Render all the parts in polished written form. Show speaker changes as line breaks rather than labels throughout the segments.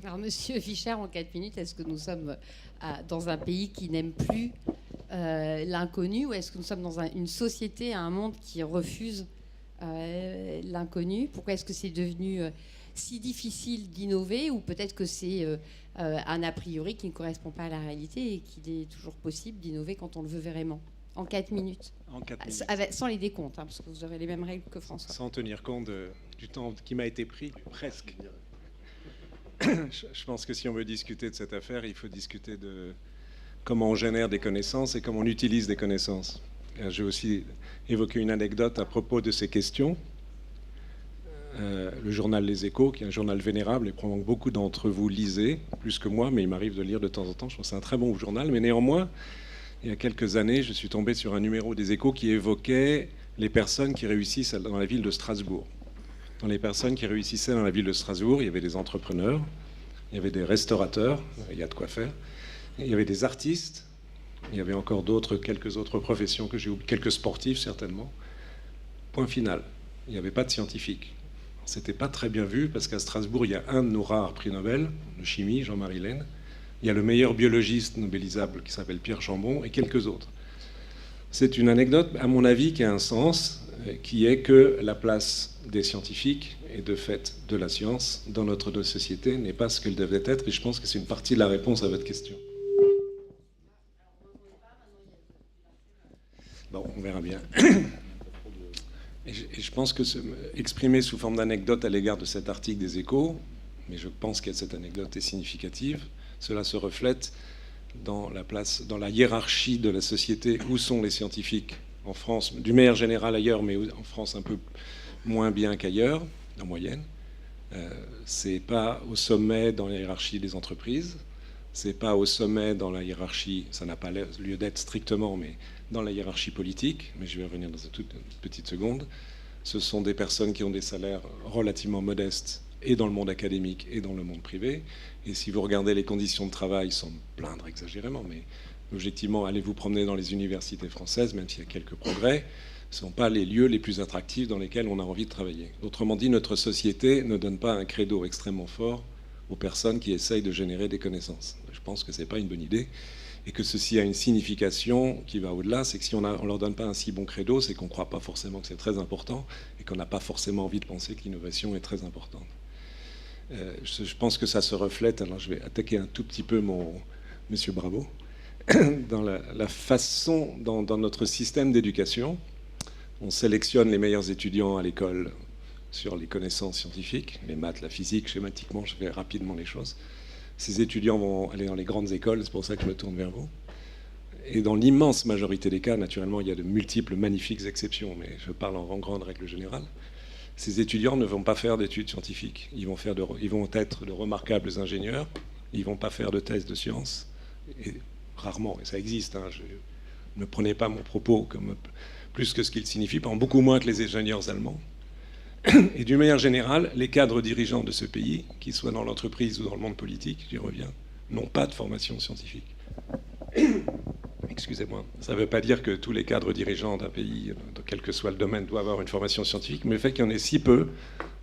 Alors, Monsieur Fischer, en 4 minutes, est-ce que nous sommes dans un pays qui n'aime plus l'inconnu, ou est-ce que nous sommes dans une société, un monde qui refuse l'inconnu? Pourquoi est-ce que c'est devenu si difficile d'innover, ou peut-être que c'est un a priori qui ne correspond pas à la réalité et qu'il est toujours possible d'innover quand on le veut vraiment? En 4 minutes.
En 4 minutes.
Sans les décomptes, hein, parce que vous aurez les mêmes règles que François.
Sans tenir compte du temps qui m'a été pris, presque. Je pense que si on veut discuter de cette affaire, il faut discuter de comment on génère des connaissances et comment on utilise des connaissances. J'ai aussi évoqué une anecdote à propos de ces questions. Le journal Les Échos, qui est un journal vénérable et probablement beaucoup d'entre vous lisez, plus que moi, mais il m'arrive de lire de temps en temps. Je trouve que c'est un très bon journal, mais néanmoins, il y a quelques années, je suis tombé sur un numéro des Échos qui évoquait les personnes qui réussissent dans la ville de Strasbourg. Dans les personnes qui réussissaient dans la ville de Strasbourg, il y avait des entrepreneurs, il y avait des restaurateurs, il y a de quoi faire, il y avait des artistes, il y avait encore quelques autres professions que j'ai oubliées, quelques sportifs certainement. Point final, il n'y avait pas de scientifiques. C'était pas très bien vu parce qu'à Strasbourg, il y a un de nos rares prix Nobel de chimie, Jean-Marie Laine. Il y a le meilleur biologiste nobélisable qui s'appelle Pierre Chambon et quelques autres. C'est une anecdote, à mon avis, qui a un sens, qui est que la place des scientifiques et de fait de la science dans notre société n'est pas ce qu'elle devait être, et je pense que c'est une partie de la réponse à votre question. Bon, on verra bien. Et je pense que exprimer sous forme d'anecdote à l'égard de cet article des Échos, mais je pense que cette anecdote est significative, cela se reflète dans la hiérarchie de la société. Où sont les scientifiques en France, d'une manière générale ailleurs, mais en France un peu moins bien qu'ailleurs, en moyenne. C'est pas au sommet dans la hiérarchie des entreprises, c'est pas au sommet dans la hiérarchie, ça n'a pas lieu d'être strictement, mais dans la hiérarchie politique, mais je vais revenir dans une toute petite seconde. Ce sont des personnes qui ont des salaires relativement modestes, et dans le monde académique et dans le monde privé. Et si vous regardez les conditions de travail, sans me plaindre exagérément, mais objectivement, allez vous promener dans les universités françaises, même s'il y a quelques progrès, ce ne sont pas les lieux les plus attractifs dans lesquels on a envie de travailler. Autrement dit, notre société ne donne pas un credo extrêmement fort aux personnes qui essayent de générer des connaissances. Je pense que ce n'est pas une bonne idée, et que ceci a une signification qui va au-delà. C'est que si on ne leur donne pas un si bon credo, c'est qu'on ne croit pas forcément que c'est très important, et qu'on n'a pas forcément envie de penser que l'innovation est très importante. Je pense que ça se reflète, alors je vais attaquer un tout petit peu Monsieur Bravo, dans la façon, dans notre système d'éducation, on sélectionne les meilleurs étudiants à l'école sur les connaissances scientifiques, les maths, la physique, schématiquement, je fais rapidement les choses. Ces étudiants vont aller dans les grandes écoles, c'est pour ça que je me tourne vers vous. Et dans l'immense majorité des cas, naturellement, il y a de multiples magnifiques exceptions, mais je parle en grande règle générale. Ces étudiants ne vont pas faire d'études scientifiques. Ils vont être de remarquables ingénieurs. Ils ne vont pas faire de thèse de sciences. Et rarement, et ça existe. Ne prenez pas mon propos comme plus que ce qu'il signifie, par beaucoup moins que les ingénieurs allemands. Et d'une manière générale, les cadres dirigeants de ce pays, qu'ils soient dans l'entreprise ou dans le monde politique, j'y reviens, n'ont pas de formation scientifique. Excusez-moi, ça ne veut pas dire que tous les cadres dirigeants d'un pays, quel que soit le domaine, doivent avoir une formation scientifique, mais le fait qu'il y en ait si peu,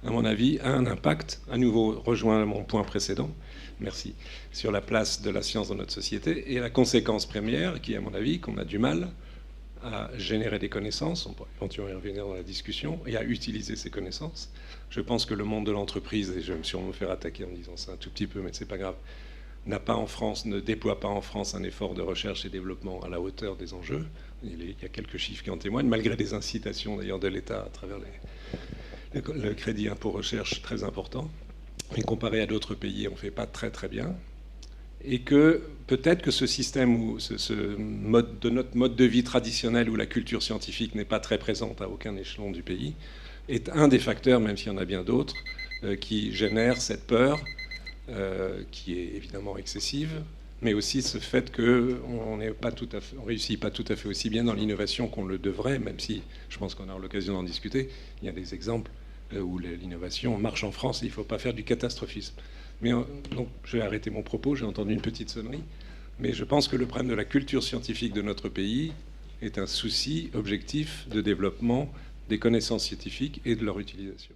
à mon avis, a un impact, à nouveau rejoint mon point précédent, merci, sur la place de la science dans notre société, et la conséquence première, qui est à mon avis qu'on a du mal à générer des connaissances, on pourrait éventuellement y revenir dans la discussion, et à utiliser ces connaissances. Je pense que le monde de l'entreprise, et je vais me sûrement me faire attaquer en disant ça un tout petit peu, mais c'est pas grave, ne déploie pas en France un effort de recherche et développement à la hauteur des enjeux. Il y a quelques chiffres qui en témoignent, malgré des incitations d'ailleurs de l'État à travers le crédit impôt recherche très important. Mais comparé à d'autres pays, on ne fait pas très très bien. Et que peut-être que ce système, ou notre mode de vie traditionnel où la culture scientifique n'est pas très présente à aucun échelon du pays, est un des facteurs, même s'il y en a bien d'autres, qui génère cette peur, qui est évidemment excessive, mais aussi ce fait qu'on ne réussit pas tout à fait aussi bien dans l'innovation qu'on le devrait, même si je pense qu'on aura l'occasion d'en discuter. Il y a des exemples où l'innovation marche en France et il ne faut pas faire du catastrophisme. Mais donc, je vais arrêter mon propos, j'ai entendu une petite sonnerie, mais je pense que le problème de la culture scientifique de notre pays est un souci objectif de développement des connaissances scientifiques et de leur utilisation.